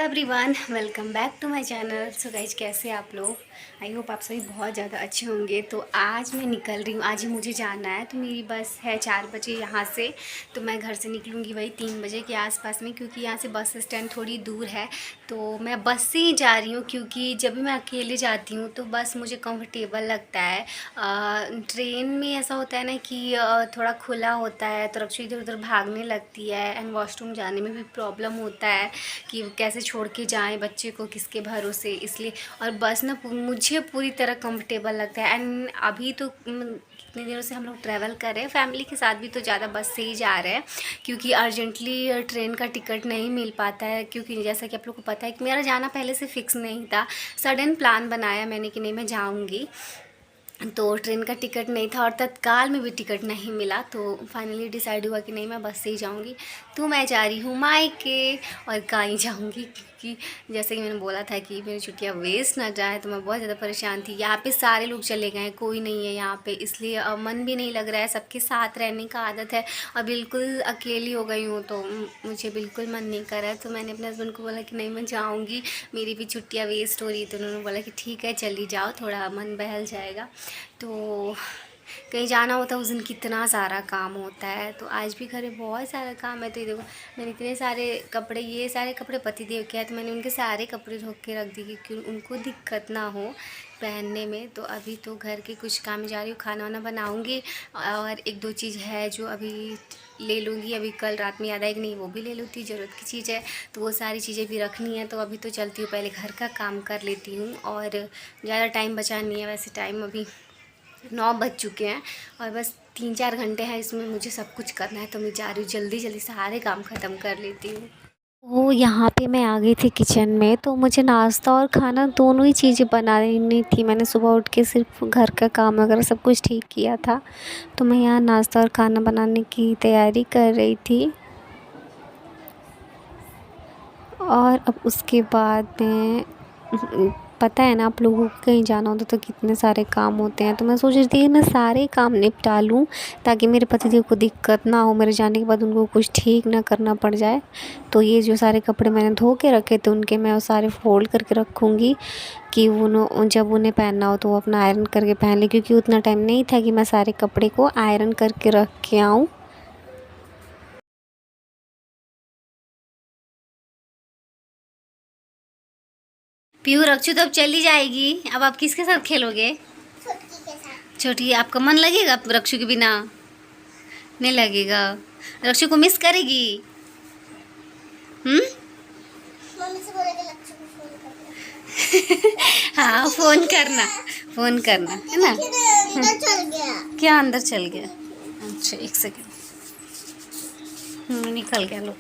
Everyone, welcome back to my channel. So guys, कैसे आप लोग? आई होप आप सभी बहुत ज़्यादा अच्छे होंगे। तो आज मैं निकल रही हूँ, आज ही मुझे जाना है। तो मेरी बस है 4 बजे यहाँ से। तो मैं घर से निकलूँगी वही 3 बजे के आसपास में, क्योंकि यहाँ से बस स्टैंड थोड़ी दूर है। तो मैं बस से ही जा रही हूँ, क्योंकि जब भी मैं अकेले जाती हूँ तो बस मुझे कंफर्टेबल लगता है। ट्रेन में ऐसा होता है ना कि थोड़ा खुला होता है तो रक्षी इधर उधर भागने लगती है, एंड वॉशरूम जाने में भी प्रॉब्लम होता है कि कैसे छोड़ के जाएं बच्चे को, किसके भरोसे। इसलिए और बस ना मुझे पूरी तरह कंफर्टेबल लगता है। एंड अभी तो कितने दिनों से हम लोग ट्रैवल कर रहे हैं फैमिली के साथ भी, तो ज़्यादा बस से ही जा रहे हैं, क्योंकि अर्जेंटली ट्रेन का टिकट नहीं मिल पाता है। क्योंकि जैसा कि आप लोग को पता है कि मेरा जाना पहले से फ़िक्स नहीं था, सडन प्लान बनाया मैंने कि नहीं मैं जाऊँगी। तो ट्रेन का टिकट नहीं था और तत्काल में भी टिकट नहीं मिला, तो फाइनली डिसाइड हुआ कि नहीं मैं बस से ही जाऊंगी। तो मैं जा रही हूँ मायके, और कहीं जाऊंगी, क्योंकि जैसे कि मैंने बोला था कि मेरी छुट्टियाँ वेस्ट ना जाए, तो मैं बहुत ज़्यादा परेशान थी। यहाँ पे सारे लोग चले गए हैं, कोई नहीं है यहाँ पे, इसलिए मन भी नहीं लग रहा है। सबके साथ रहने का आदत है और बिल्कुल अकेली हो गई हूँ, तो मुझे बिल्कुल मन नहीं कर रहा है। तो मैंने अपने हस्बैंड को बोला कि नहीं मैं जाऊँगी, मेरी भी छुट्टियाँ वेस्ट हो रही। तो उन्होंने बोला कि ठीक है चली जाओ, थोड़ा मन बहल जाएगा। तो कहीं जाना होता है उस दिन कितना सारा काम होता है। तो आज भी घर में बहुत सारा काम है। तो ये देखो, मैंने इतने सारे कपड़े, ये सारे कपड़े पति देव के हैं, तो मैंने उनके सारे कपड़े धो के रख दिए क्योंकि उनको दिक्कत ना हो पहनने में। तो अभी तो घर के कुछ काम में जा रही हूँ, खाना वाना बनाऊँगी, और एक दो चीज़ है जो अभी ले लूँगी। अभी कल रात में याद आया कि नहीं वो भी ले लूँगी, ज़रूरत की चीज़ है, तो वो सारी चीज़ें भी रखनी है। तो अभी तो चलती हूँ, पहले घर का काम कर लेती हूँ, और ज़्यादा टाइम बचा नहीं है। वैसे टाइम अभी 9 बज चुके हैं और बस 3-4 घंटे हैं, इसमें मुझे सब कुछ करना है। तो मैं जा रही हूँ, जल्दी जल्दी सारे काम ख़त्म कर लेती हूँ। वो यहाँ पे मैं आ गई थी किचन में, तो मुझे नाश्ता और खाना दोनों ही चीज़ें बनानी थी। मैंने सुबह उठ के सिर्फ घर का काम वगैरह सब कुछ ठीक किया था, तो मैं यहाँ नाश्ता और खाना बनाने की तैयारी कर रही थी। और अब उसके बाद में पता है ना, आप लोगों को कहीं जाना होता तो कितने सारे काम होते हैं। तो मैं सोच रही थी मैं सारे काम निपटा लूँ, ताकि मेरे पतिदेव को दिक्कत ना हो, मेरे जाने के बाद उनको कुछ ठीक ना करना पड़ जाए। तो ये जो सारे कपड़े मैंने धो के रखे थे उनके मैं वो सारे फ़ोल्ड करके रखूँगी, कि जब उन्हें पहनना हो तो वो अपना आयरन करके पहन ले, क्योंकि उतना टाइम नहीं था कि मैं सारे कपड़े को आयरन करके रख के आऊँ। पीहू, रक्षु तो अब चली जाएगी, अब आप किसके साथ खेलोगे? छोटी, आपका मन लगेगा रक्षु के बिना? नहीं लगेगा। रक्षु को मिस करेगी? हम्म। मम्मी से बोलेगी रक्षु को फोन करना। हाँ, फोन करना, फोन करना है ना। अंदर चल गया। क्या अंदर चल गया? अच्छा, एक सेकंड। निकल गया। लो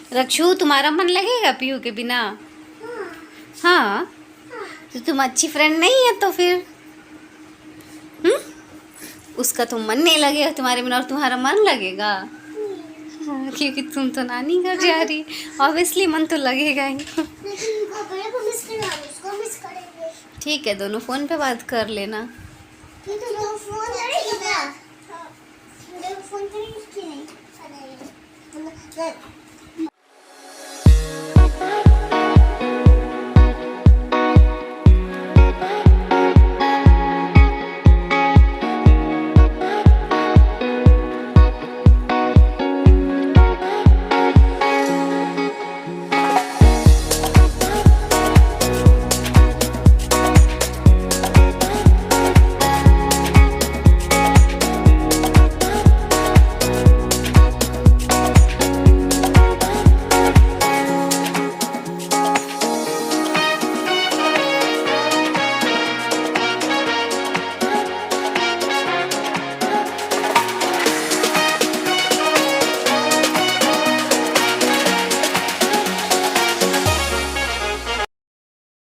रक्षु, तुम्हारा मन लगेगा पीहू के बिना? हाँ। तो तुम अच्छी फ्रेंड नहीं है तो फिर? हम्म। उसका तो मन नहीं लगेगा तुम्हारे बिना, और तुम्हारा मन लगेगा? हाँ, क्योंकि तुम तो नानी घर जा रही, ऑब्वियसली मन तो लगेगा ही। ठीक है, दोनों फ़ोन पे बात कर लेना।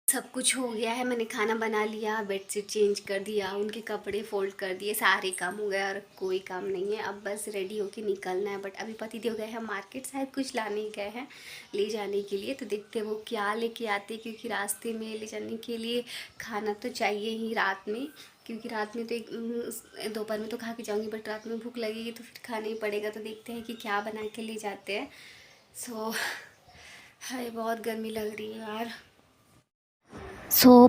सब कुछ हो गया है, मैंने खाना बना लिया, बेडशीट चेंज कर दिया, उनके कपड़े फोल्ड कर दिए, सारे काम हो गया और कोई काम नहीं है। अब बस रेडी होके निकलना है। बट अभी पति देव गए हैं मार्केट, शायद कुछ लाने गए हैं ले जाने के लिए। तो देखते हैं वो क्या लेके आते, क्योंकि रास्ते में ले जाने के लिए खाना तो चाहिए ही रात में, क्योंकि रात में तो एक दोपहर में तो खा के जाऊँगी, बट रात में भूख लगेगी तो फिर खाना ही पड़ेगा। तो देखते हैं कि क्या बना के ले जाते हैं। सो हाय, बहुत गर्मी लग रही है यार।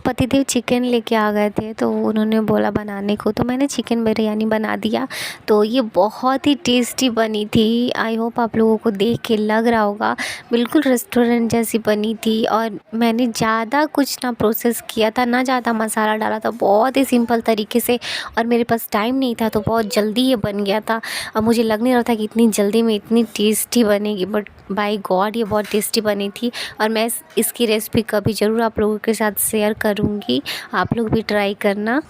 पतिदेव चिकन लेके आ गए थे, तो उन्होंने बोला बनाने को, तो मैंने चिकन बिरयानी बना दिया। तो ये बहुत ही टेस्टी बनी थी। आई होप आप लोगों को देख के लग रहा होगा बिल्कुल रेस्टोरेंट जैसी बनी थी। और मैंने ज़्यादा कुछ ना प्रोसेस किया था, ना ज़्यादा मसाला डाला था, बहुत ही सिंपल तरीके से। और मेरे पास टाइम नहीं था तो बहुत जल्दी ये बन गया था। अब मुझे लग नहीं रहा था कि इतनी जल्दी में इतनी टेस्टी बनेगी, बट बाय गॉड ये बहुत टेस्टी बनी थी। और मैं इसकी रेसिपी कभी ज़रूर आप लोगों के साथ शेयर करूँगी, आप लोग भी ट्राई करना।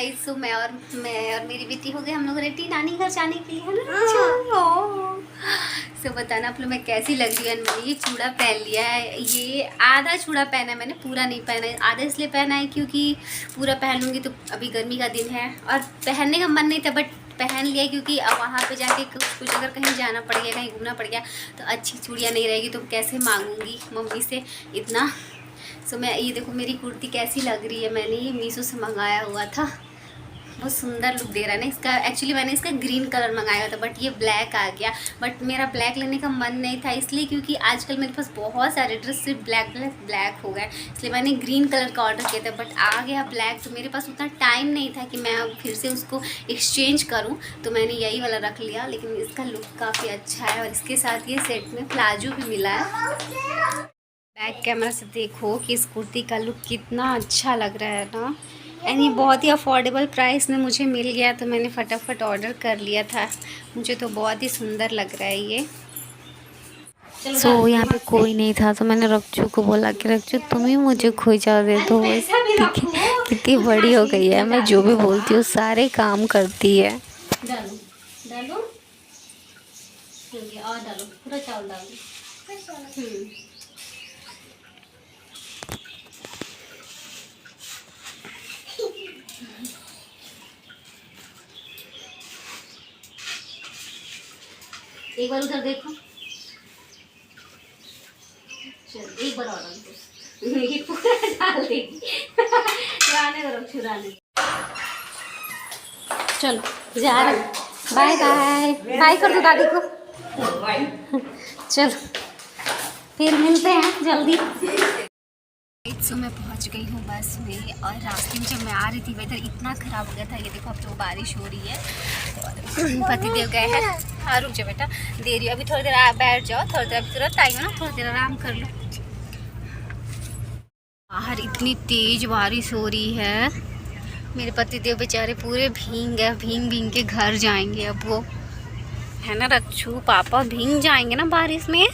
सो मैं और मेरी बेटी हो गई हम लोग रेडी नानी घर जाने के लिए, है ना। सो बताना आप लोग मैं कैसी लग रही है। मैंने ये चूड़ा पहन लिया है, ये आधा चूड़ा पहना है मैंने, पूरा नहीं पहना है। आधा इसलिए पहना है क्योंकि पूरा पहन लूँगी तो अभी गर्मी का दिन है और पहनने का मन नहीं था, बट पहन लिया क्योंकि अब वहाँ पे जाके कुछ अगर कहीं जाना पड़ गया, कहीं घूमना पड़ गया तो अच्छी चूड़ियाँ नहीं रहेगी तो कैसे मांगूंगी मम्मी से इतना। सो मैं ये देखो मेरी कुर्ती कैसी लग रही है, मैंने ये मीशो से मंगाया हुआ था, बहुत सुंदर लुक दे रहा है ना इसका। एक्चुअली मैंने इसका ग्रीन कलर मंगाया था बट ये ब्लैक आ गया। बट मेरा ब्लैक लेने का मन नहीं था, इसलिए क्योंकि आजकल मेरे पास बहुत सारे ड्रेस सिर्फ ब्लैक हो गए, इसलिए मैंने ग्रीन कलर का ऑर्डर किया था। बट आ गया ब्लैक, तो मेरे पास उतना टाइम नहीं था कि मैं अब फिर से उसको एक्सचेंज करूँ, तो मैंने यही वाला रख लिया। लेकिन इसका लुक काफ़ी अच्छा है और इसके साथ ये सेट में प्लाजो भी मिला है। बैक कैमरा से देखो कि इस कुर्ती का लुक कितना अच्छा लग रहा है ना। एंड ये बहुत ही अफोर्डेबल प्राइस में मुझे मिल गया, तो मैंने फटाफट ऑर्डर कर लिया था। मुझे तो बहुत ही सुंदर लग रहा है ये। यहाँ पे कोई नहीं था, तो मैंने रक्षू को बोला कि रक्षू तुम ही मुझे खोजा दे दो। कितनी बड़ी हो गई है, मैं जो भी बोलती हूँ सारे काम करती है। डालो डालो और डालो पूरा चावल डालो। एक बार उधर देखो, चल एक बार और ये पूरा डाल देगी। रहने दो रक्षु, रहने। चलो जा रहे, बाय बाय बाय कर दो दादी को। चलो फिर मिलते हैं जल्दी। सो मैं पहुंच गई हूँ बस में, और रास्ते में जब मैं आ रही थी वेदर इतना ख़राब हो गया था। ये देखो अब तो बारिश हो रही है, पतिदेव गए हैं। हाँ रुक जाओ बेटा, दे रही हो अभी, थोड़ी देर आप बैठ जाओ, थोड़ी देर अभी तुरंत आई हो ना, थोड़ी देर आराम कर लो। बाहर इतनी तेज़ बारिश हो रही है, मेरे पतिदेव बेचारे पूरे भींग गए, भींग के घर जाएंगे अब वो, है ना रक्षू। पापा भींग जाएंगे ना बारिश में।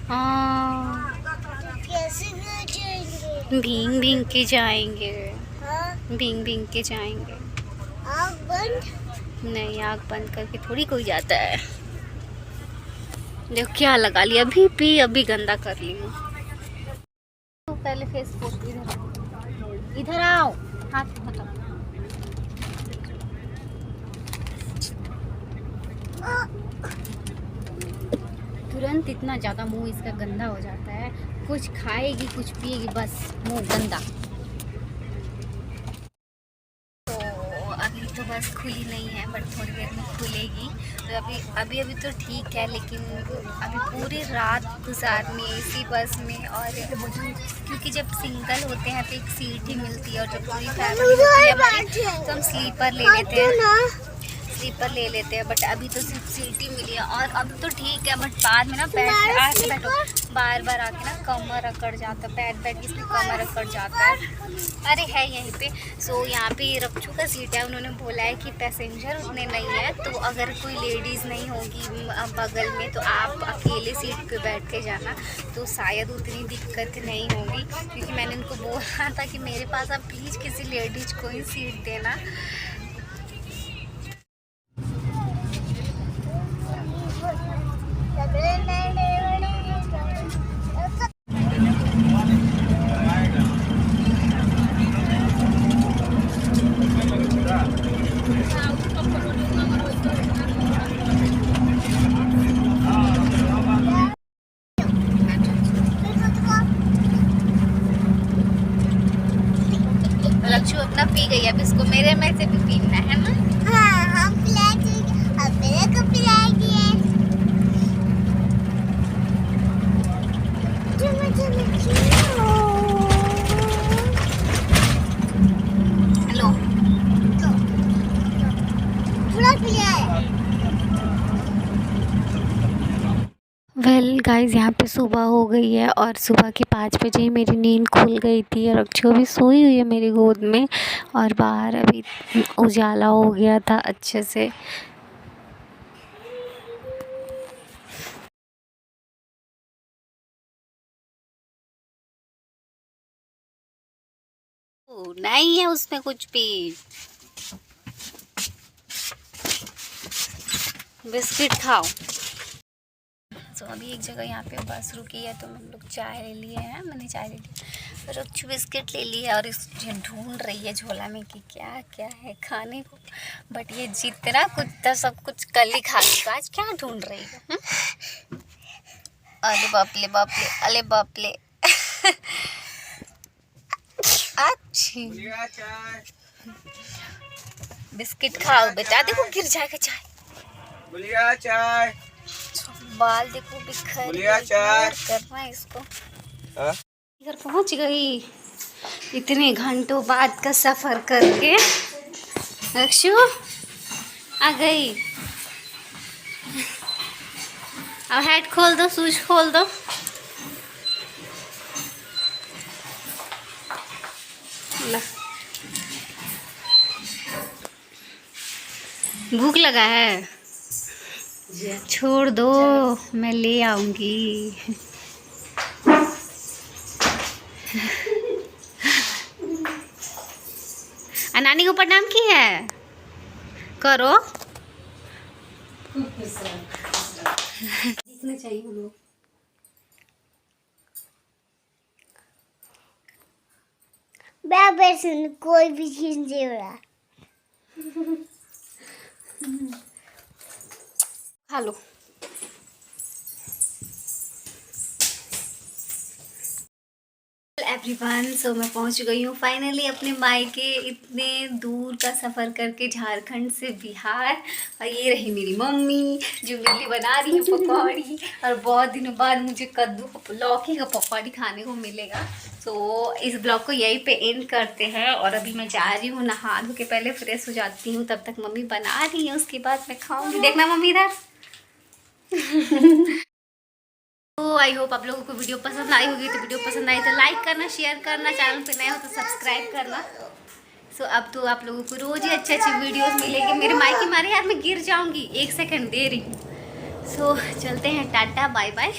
हाँ भींग के जाएंगे। भींग के जाएंगे। आग बंद नहीं, आग बंद करके थोड़ी कोई जाता है। देखो क्या लगा लिया, अभी गंदा कर ली हूँ। तो पहले फेस इधर आओ, हाथ हटाओ। तुरंत इतना ज़्यादा मुंह इसका गंदा हो जाता है, कुछ खाएगी कुछ पिएगी बस मुंह गंदा। तो अभी तो बस खुली नहीं है, बट थोड़ी देर में खुलेगी। तो अभी तो ठीक है, लेकिन अभी पूरी रात गुजारनी है इसी बस में। और क्योंकि जब सिंगल होते हैं तो एक सीट ही मिलती है, और जब पूरी फैमिली होती है हमारी तो हम स्लीपर ले लेते हैं। बट अभी तो सिर्फ सीट ही मिली है, और अब तो ठीक है, बट बाद में ना बैठो बार आके ना कमर अकड़ जाता है, बैठ के इसमें कमर अकड़ जाता है। अरे है यहीं पे। सो यहाँ पे रक्षू का सीट है, उन्होंने बोला है कि पैसेंजर उतने नहीं है, तो अगर कोई लेडीज़ नहीं होगी बगल में तो आप अकेले सीट पे बैठ के जाना, तो शायद उतनी दिक्कत नहीं होगी। क्योंकि मैंने उनको बोला था कि मेरे पास आप प्लीज़ किसी लेडीज़ को ही सीट देना। रक्षु अपना पी गई, अब इसको मेरे में से भी वेल गाइस, यहाँ पे सुबह हो गई है और सुबह के 5 बजे ही मेरी नींद खुल गई थी और अक्षु भी सोई हुई है मेरी गोद में। और बाहर अभी उजाला हो गया था अच्छे से। नहीं है उसमें कुछ भी। बिस्किट खाओ। तो अभी एक जगह यहाँ पे बस रुकी है तो हम लोग चाय ले लिए हैं। मैंने चाय ले ली और अच्छी बिस्किट ले ली है और इस ढूंढ रही है झोला में कि क्या क्या है खाने को। बट ये जितना कुछ था सब कुछ कल ही खा ली, तो आज क्या ढूंढ रही है? अरे बाप ले बाप ले, अरे बाप ले। अच्छी बिस्किट खाओ बेटा, देखो गिर जाएगा चाय। चाय बाल देखो बिखर करना है इसको। इधर पहुंच गई इतने घंटों बाद का सफर करके। अक्षु आ गई। अब हेड खोल दो, स्विच खोल दो। भूख लगा है? छोड़ दो, मैं ले आऊंगी। नानी को प्रणाम की है, करो। दिखना चाहिए हम लोग। कोई भी चीज नहीं हो रहा। खा लो। एवरीवन, सो मैं पहुंच गई हूँ फाइनली अपने मायके। इतने दूर का सफ़र करके झारखंड से बिहार। और ये रही मेरी मम्मी जो मेरे लिए बना रही है पकौड़ी। और बहुत दिनों बाद मुझे कद्दू लौकी का पकौड़ी खाने को मिलेगा। सो इस ब्लॉग को यहीं पे एंड करते हैं। और अभी मैं जा रही हूँ नहा धो के, पहले फ्रेश हो जाती हूँ। तब तक मम्मी बना रही है, उसके बाद मैं खाऊँगी। देखना मम्मी इधर। तो आई होप आप लोगों को वीडियो पसंद आई होगी। तो वीडियो पसंद आई तो लाइक करना, शेयर करना, चैनल पे नए हो तो सब्सक्राइब करना। सो अब तो आप लोगों को रोज ही अच्छे अच्छे वीडियोस मिलेंगे। मेरे माइक मारे यार मैं गिर जाऊंगी, 1 सेकंड दे रही हूँ। सो चलते हैं, टाटा बाय बाय।